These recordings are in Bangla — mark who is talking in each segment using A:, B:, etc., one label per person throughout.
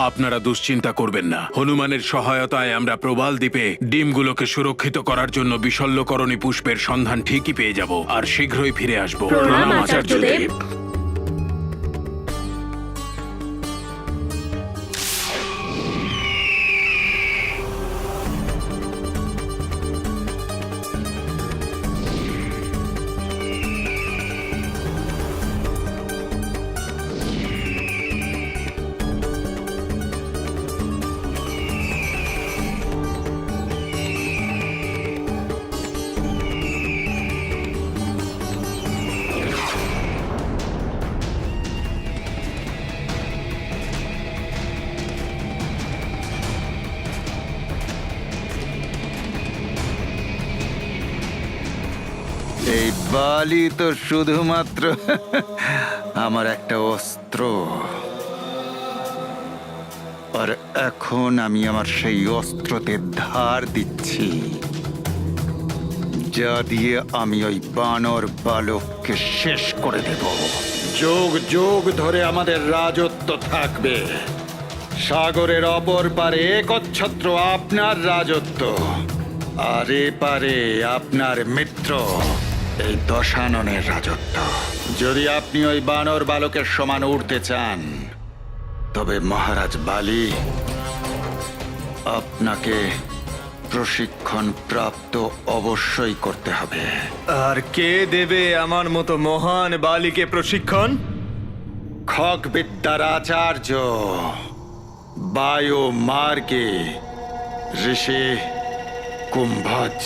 A: আপনারা দুশ্চিন্তা করবেন না। হনুমানের সহায়তায় আমরা প্রবাল দ্বীপে ডিমগুলোকে সুরক্ষিত করার জন্য বিশল্যকরণী পুষ্পের সন্ধান ঠিকই পেয়ে যাব আর শীঘ্রই ফিরে আসবো।
B: প্রণাম আচার্যদেব।
C: এই বালি তো শুধুমাত্র আমার একটা অস্ত্র, আর এখন আমি আমার সেই অস্ত্রতে ধার দিচ্ছি, যা দিয়ে আমি ওই বানর বালককে শেষ করে দেব। যুগ যুগ ধরে আমাদের রাজত্ব থাকবে। সাগরের অপর পারে একচ্ছত্র আপনার রাজত্ব, আর এপারে আপনার মিত্র এই দশাননের রাজত্ব। যদি আপনি ওই বানর বালকের সমান উঠতে চান, তবে মহারাজ বালি আপনাকে প্রশিক্ষণ প্রাপ্ত অবশ্যই করতে হবে।
D: আর কে দেবে আমার মতো মহান বালিকে প্রশিক্ষণ?
C: খগবিদ্যার আচার্য বায়ু মার্গে ঋষি কুম্ভজ।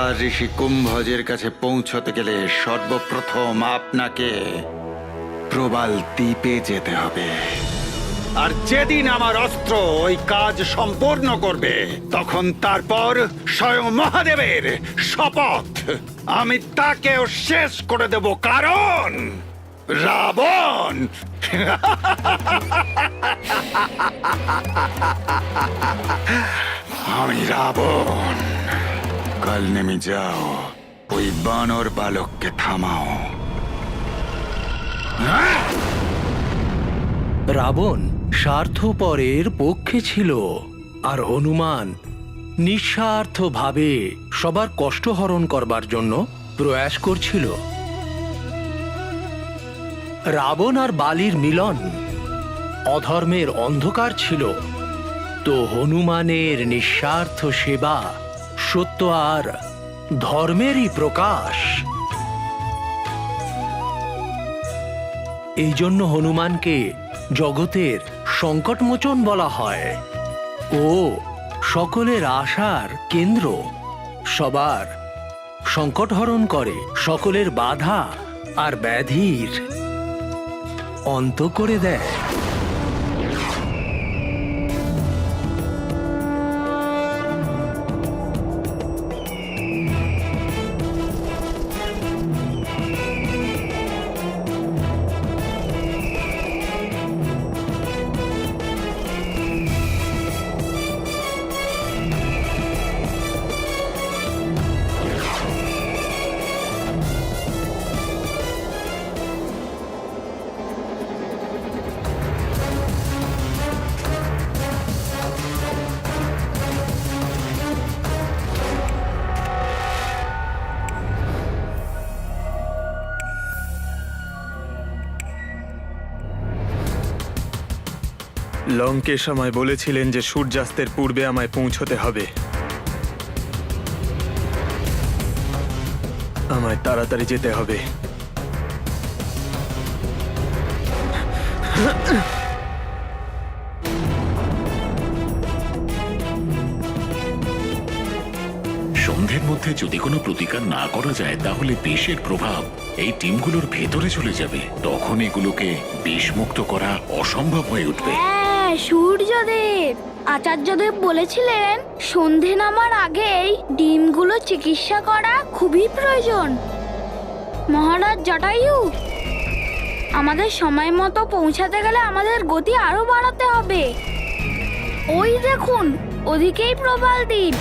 C: আর ঋষি কুম্ভজের কাছে পৌঁছতে গেলে সর্বপ্রথম আপনাকে প্রবাল দ্বীপে যেতে হবে। আর যেদিন আমার অস্ত্র ওই কাজ সম্পূর্ণ করবে, তখন তারপর স্বয়ং মহাদেবের শপথ, আমি তাকেও শেষ করে দেব, কারণ রাবণ আমি রাবণ। কাল নেমে যাও, ওই বানর বালককে থামাও।
E: রাবণ স্বার্থপরের পক্ষে ছিল, আর হনুমান নিঃস্বার্থভাবে সবার কষ্ট হরণ করবার জন্য প্রয়াস করছিল। রাবণ আর বালির মিলন অধর্মের অন্ধকার ছিল, তো হনুমানের নিঃস্বার্থ সেবা সত্য আর ধর্মেরই প্রকাশ। এই জন্য হনুমানকে জগতের সংকটমোচন বলা হয়। ও সকলের আশার কেন্দ্র, সবার সংকট হরণ করে, সকলের বাধা আর ব্যাধির অন্ত করে দেয়।
D: লঙ্কেশ আমায় বলেছিলেন যে সূর্যাস্তের পূর্বে আমায় পৌঁছতে হবে। আমায় তাড়াতাড়ি যেতে হবে।
F: সন্ধ্যের মধ্যে যদি কোনো প্রতিকার না করা যায়, তাহলে বিষের প্রভাব এই টিমগুলোর ভেতরে চলে যাবে। তখন এগুলোকে বিষমুক্ত করা অসম্ভব হয়ে উঠবে।
B: হ্যাঁ, সূর্যদেব, আচার্যদেব বলেছিলেন সন্ধে নামার আগেই ডিমগুলো চিকিৎসা করা খুবই প্রয়োজন। মহারাজ জটায়ু, আমাদের সময় মতো পৌঁছাতে গেলে আমাদের গতি আরো বাড়াতে হবে। ওই দেখুন, ওদিকেই প্রবাল দ্বীপ।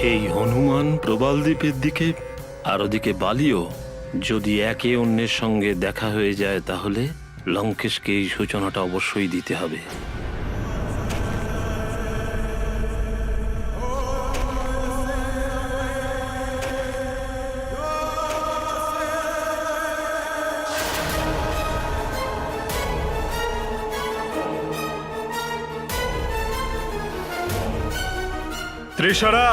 G: এই হনুমান প্রবাল দ্বীপের দিকে আর ওদিকে বালিও যদি একে অন্যের সঙ্গে দেখা হয়ে যায় তাহলে লঙ্কেশকে এই সূচনাটা অবশ্যই দিতে হবে।
D: ত্রিশরা,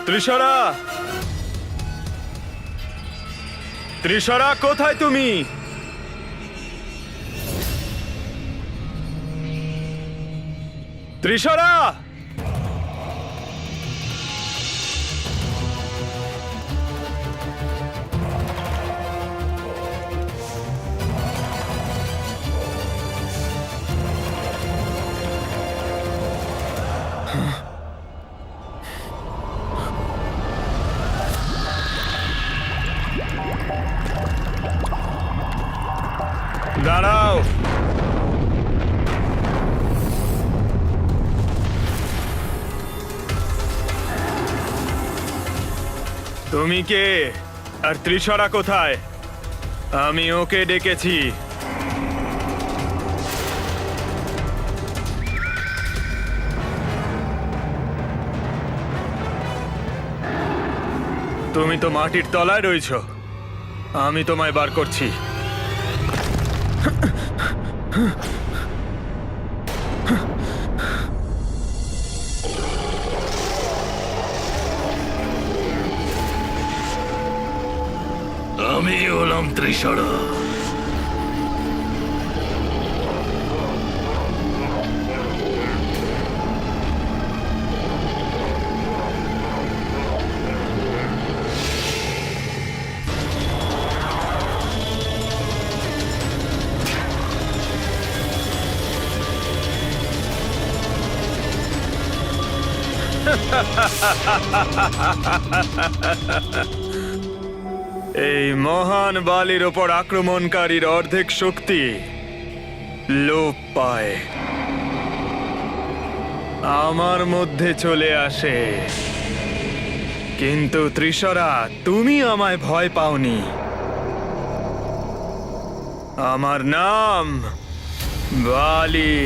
D: ত্রিশরা, ত্রিশরা, কোথায় তুমি? ত্রিশরা! দাঁড়াও! তুমি কে? আর ত্রিশরা কোথায়? আমি ওকে ডেকেছি। তুমি তো মাটির তলায় রয়েছো। আমি তোমায় বার করছি।
F: আমি হলাম ত্রিশরা।
D: এই মহান বালির ওপর আক্রমণকারীর অর্ধেক শক্তি লোপ পায়, আমার মধ্যে চলে আসে। কিন্তু ত্রিশরা, তুমি আমায় ভয় পাওনি। আমার নাম বালি।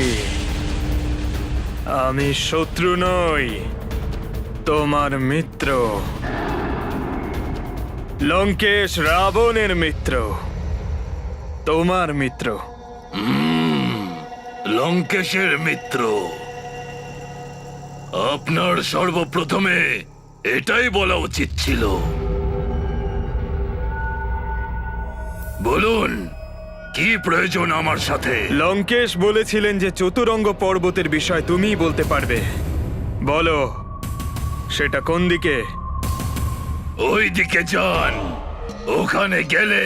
D: আমি শত্রু নই, তোমার মিত্র। লঙ্কেশ রাবণের মিত্র, তোমার মিত্র।
F: লঙ্কেশের মিত্র। আপনার সর্বপ্রথমে এটাই বলা উচিত ছিল। বলুন, কি প্রয়োজন আমার সাথে?
D: লঙ্কেশ বলেছিলেন যে চতুরঙ্গ পর্বতের বিষয় তুমিই বলতে পারবে। বলো, সেটা কোন দিকে?
F: ওই দিকে যান। ওখানে গেলে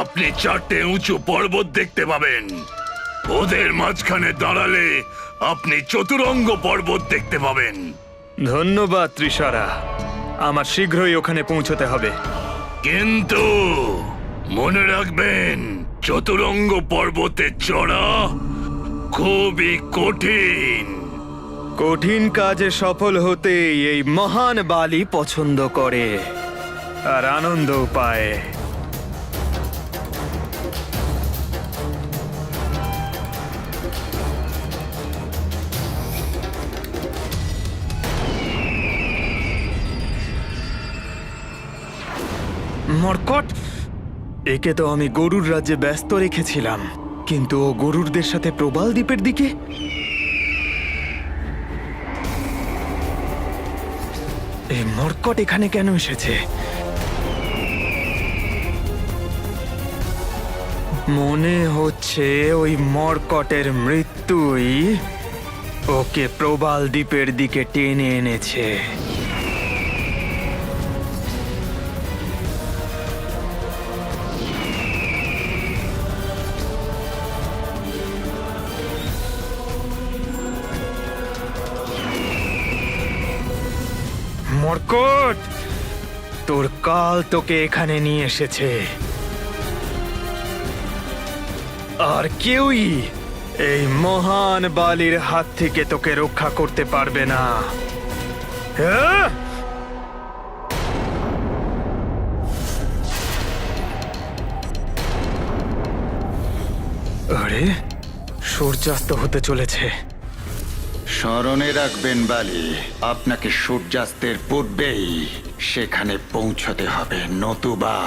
F: আপনি 4টে উঁচু পর্বত দেখতে পাবেন। ওদের মাঝখানে দাঁড়ালে আপনি চতুরঙ্গ পর্বত দেখতে পাবেন।
D: ধন্যবাদ ত্রিশরা, আমার শীঘ্রই ওখানে পৌঁছতে হবে।
F: কিন্তু মনে রাখবেন, চতুরঙ্গ পর্বতে চড়া খুবই কঠিন।
D: কঠিন কাজে সফল হতেই এই মহান বালি পছন্দ করে আর আনন্দও পায়। মর্কট, একে তো আমি গরুর রাজ্যে ব্যস্ত রেখেছিলাম, কিন্তু ও গরুরদের সাথে প্রবাল দ্বীপের দিকে। এই মর্কট এখানে কেন এসেছে? মনে হচ্ছে ওই মর্কটের মৃত্যুই ওকে প্রবাল দ্বীপের দিকে টেনে এনেছে। মর্কট, তোর কাল তোকে এখানে নিয়ে এসেছে, আর কেউই এই মহান বালির হাত থেকে তোকে রক্ষা করতে পারবে না। হ্যাঁ? আরে সূর্যাস্ত হতে চলেছে।
C: স্মরণে রাখবেন বালি, আপনাকে সূর্যাস্তের পূর্বেই সেখানে পৌঁছতে হবে, নতুবা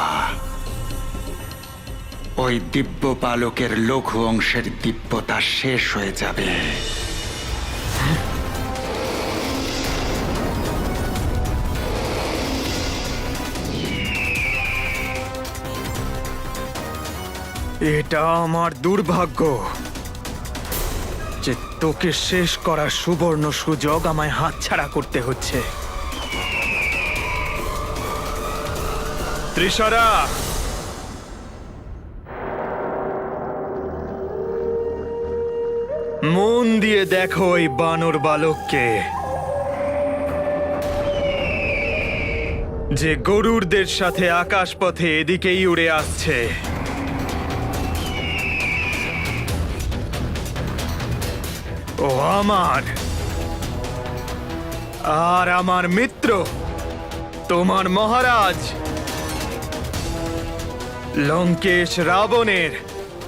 C: ওই দিব্য পালকের লঘু অংশের দিব্যতা শেষ হয়ে যাবে।
D: এটা আমার দুর্ভাগ্য যে তোকে শেষ করার সুবর্ণ সুযোগ আমায় হাতছাড়া করতে হচ্ছে। ত্রিশরা, মন দিয়ে দেখো এই বানর বালককে, যে গরুড়দের সাথে আকাশপথে এদিকেই উড়ে আসছে। ও আমার আর আমার মিত্র, তোমার মহারাজ লঙ্কেশ রাবণের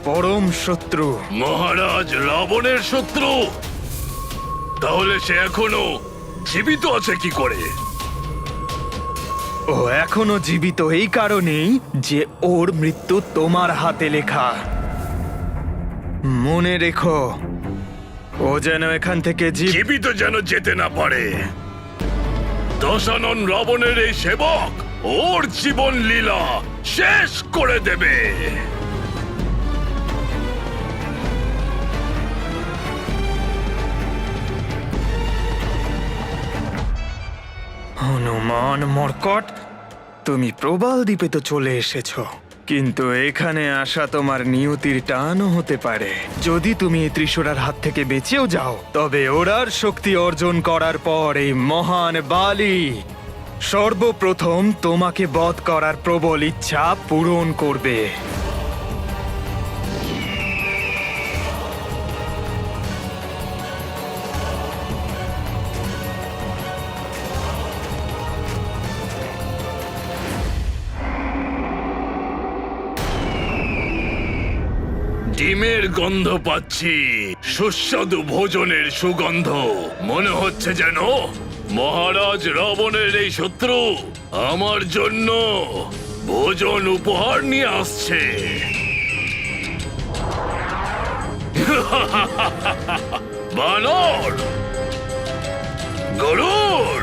D: পরম শত্রু।
A: মহারাজ রাবণের শত্রু? তাহলে সে এখনো জীবিত আছে কি করে?
D: ও এখনো জীবিত এই কারণেই যে ওর মৃত্যু তোমার হাতে লেখা। মনে রেখো, ও যেন এখান থেকে
A: জীবিত যেন যেতে না পারে। দশানন রাবণের এই সেবক ওর জীবন লীলা শেষ করে দেবে।
D: হনুমান মর্কট, তুমি প্রবাল দ্বীপে তো চলে এসেছো, কিন্তু এখানে আসা তোমার নিয়তির টানও হতে পারে। যদি তুমি এই ত্রিশূরার হাত থেকে বেঁচেও যাও, তবে ওরার শক্তি অর্জন করার পর এই মহান বালি সর্বপ্রথম তোমাকে বধ করার প্রবল ইচ্ছা পূরণ করবে।
A: ডিমের গন্ধ পাচ্ছি, সুস্বাদু ভোজনের সুগন্ধ। মনে হচ্ছে যেন মহারাজ রাবণের এই শত্রু আমার জন্য ভোজন উপহার নিয়ে আসছে। বানর, গরুর,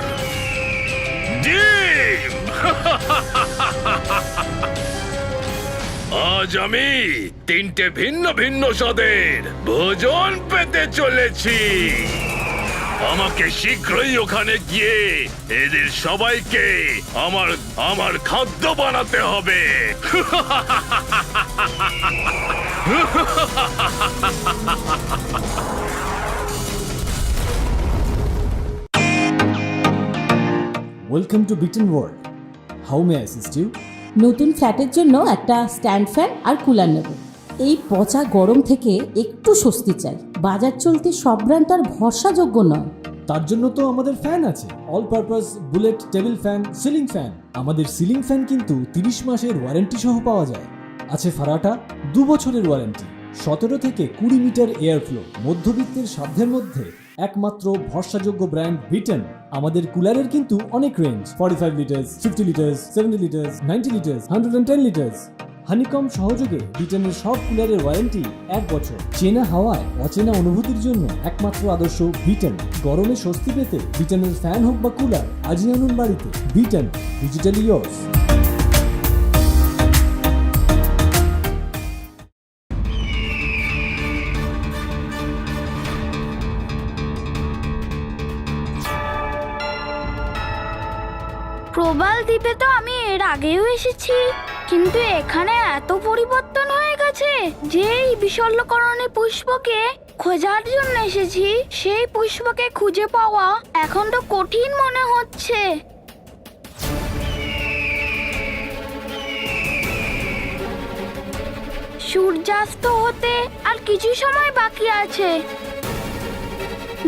A: ডিম। আজ আমি তিনটে ভিন্ন ভিন্ন স্বাদের ভোজন পেতে চলেছি। আমাকে শীঘ্রই ওখানে গিয়ে এদের সবাইকে আমার খাদ্য বানাতে হবে।
H: Welcome to Beaten World. How may I assist you?
I: নতুন ফ্ল্যাটের জন্য একটা স্ট্যান্ড ফ্যান আর কুলার নেব। এই পচা গরম থেকে একটু স্বস্তি চাই। বাজার চলতে সব ব্র্যান্ড আর ভরসাযোগ্য নয়।
H: তার জন্য তো আমাদের ফ্যান আছে, all purpose bullet table fan, ceiling fan. আমাদের সিলিং ফ্যান কিন্তু 30 মাসের ওয়ারেন্টি সহ পাওয়া যায়। আছে ফারাটা 2 বছরের ওয়ারেন্টি, 17 থেকে 20 মিটার এয়ার ফ্লো। মধ্যবিত্তের সাধ্যের মধ্যে একমাত্র ভরসাযোগ্য ব্র্যান্ড বিটেন। আমাদের কুলারের কিন্তু অনেক range, 45 litres, 50 litres, 70 litres, 90 litres, 110 litres. Honeycomb সহযোগে বিটেনের সব কুলারের ওয়ারেন্টি 1 বছর। চেনা হাওয়ায় অচেনা অনুভূতির জন্য একমাত্র আদর্শ বিটেন। গরমে স্বস্তি পেতে বিটেনের ফ্যান হোক বা কুলার, আজই আনুন বাড়িতে। Beaten, digitally yours.
B: প্রবাল দ্বীপে তো আমি এর আগেও এসেছি, কিন্তু এখানে এত পরিবর্তন হয়ে গেছে যে এই বিশল্যকরণী পুষ্পকে খোঁজার জন্য এসেছি, সেই পুষ্পকে খুঁজে পাওয়া এখন তো কঠিন মনে হচ্ছে। সূর্যাস্ত হতে আর কিছু সময় বাকি আছে।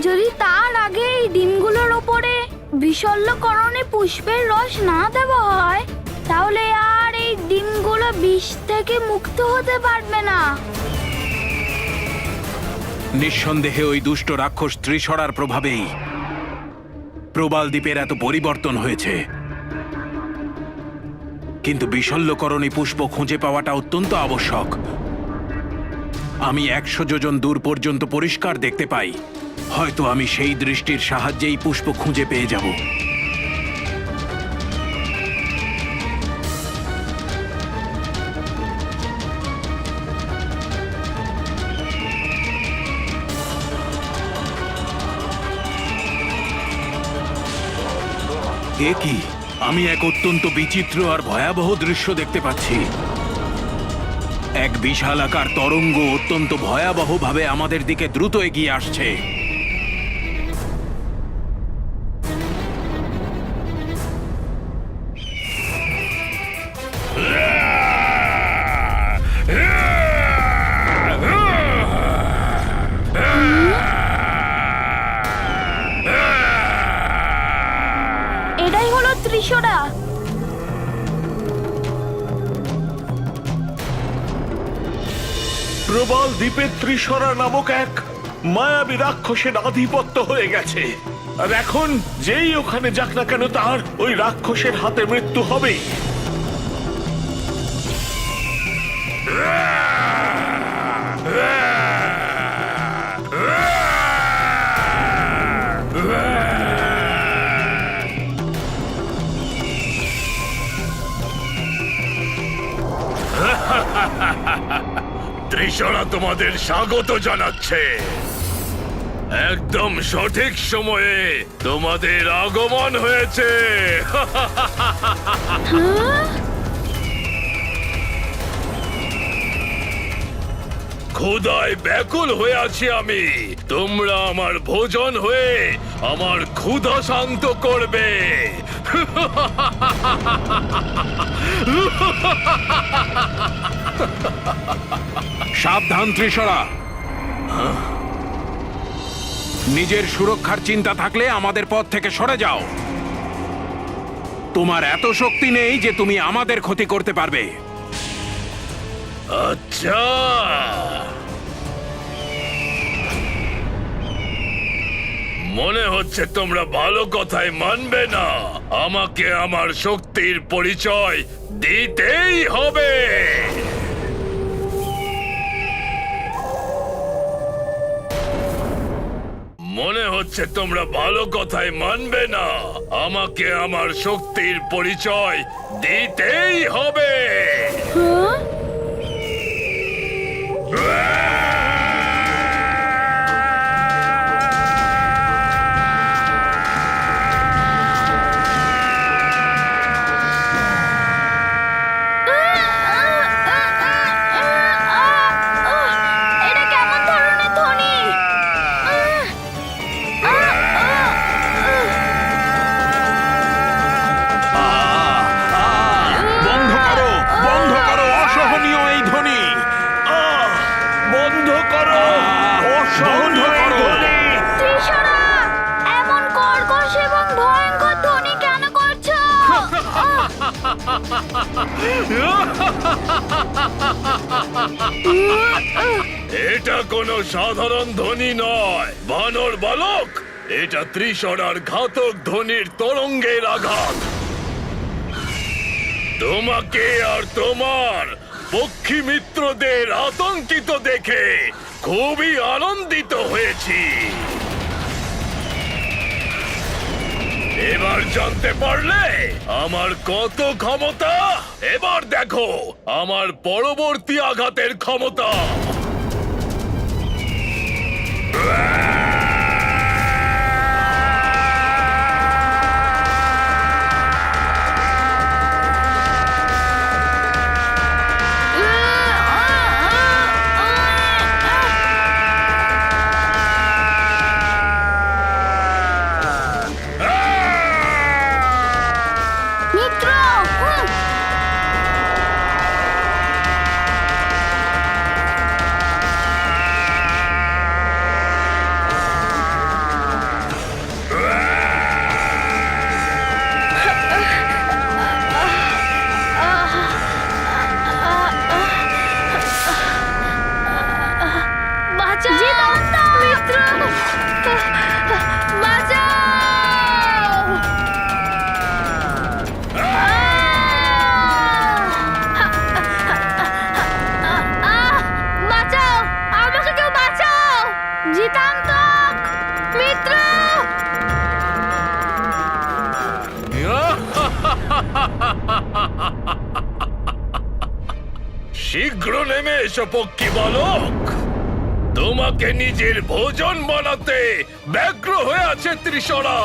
B: যদি তার আগে এই ডিমগুলোর ওপরে বিশল্যকরণে পুষ্পের রস না দেওয়া হয়, তাহলে আর এই ডিমগুলো বিষ থেকে মুক্ত হতে পারবে না।
A: নিঃসন্দেহে ওই দুষ্ট রাক্ষস ত্রিশরার প্রভাবেই প্রবাল দ্বীপের এত পরিবর্তন হয়েছে। কিন্তু বিশল্যকরণী পুষ্প খুঁজে পাওয়াটা অত্যন্ত আবশ্যক। আমি 100 যোজন দূর পর্যন্ত পরিষ্কার দেখতে পাই। হয়তো আমি সেই দৃষ্টির সাহায্যেই পুষ্প খুঁজে পেয়ে যাব। এ কি? আমি এক অত্যন্ত বিচিত্র আর ভয়াবহ দৃশ্য দেখতে পাচ্ছি। এক বিশালাকার তরঙ্গ অত্যন্ত ভয়াবহভাবে আমাদের দিকে দ্রুত এগিয়ে আসছে।
B: এটাই হলো ত্রিশরা।
J: প্রবাল দ্বীপে ত্রিশরা নামক এক মায়াবী রাক্ষসের আধিপত্য হয়ে গেছে। আর এখন যেই ওখানে যাক না কেন, তার ওই রাক্ষসের হাতে মৃত্যু হবেই। ত্রিশরা তোমাদের স্বাগত জানাচ্ছে। একদম সঠিক সময়ে তোমাদের আগমন হয়েছে। ক্ষুধায় ব্যাকুল হয়ে আছি আমি। তোমরা আমার ভোজন হয়ে আমার ক্ষুধা শান্ত করবে।
A: সাবধান ত্রিশরা! নিজের সুরক্ষার চিন্তা থাকলে আমাদের পথ থেকে সরে যাও। তোমার এত শক্তি নেই যে তুমি আমাদের ক্ষতি করতে পারবে।
J: আচ্ছা, মনে হচ্ছে তোমরা ভালো কথাই মানবে না। আমাকে আমার শক্তির পরিচয় দিতেই হবে। মনে হচ্ছে তোমরা ভালো কথাই মানবে না। আমাকে আমার শক্তির পরিচয় দিতেই হবে।
B: এটা কেমন ধরনের ধ্বনি?
A: বন্ধ করো, বন্ধ করো অসহনীয় এই ধ্বনি।
J: বন্ধ করো অসহনীয় এই ধ্বনি।
B: ত্রিশরা, এমন কর্কশ এবং ভয়ঙ্কর ধ্বনি কেন করছো?
J: এটা কোনো সাধারণ ধ্বনি নয় বানর বালক। এটা ত্রিশরার ঘাতক ধ্বনির তরঙ্গের আঘাত। তোমাকে আর তোমার পক্ষী মিত্রদের আতঙ্কিত দেখে খুবই আনন্দিত হয়েছি। এবার জানতে পারলে আমার কত ক্ষমতা। এবার দেখো আমার পরবর্তী আঘাতের ক্ষমতা।
B: মিত্র!
J: শীঘ্র নেমে এসো পক্ষী বালক, তোমাকে নিজের ভোজন বানাতে ব্যগ্র হয়ে আছে ত্রিশরা।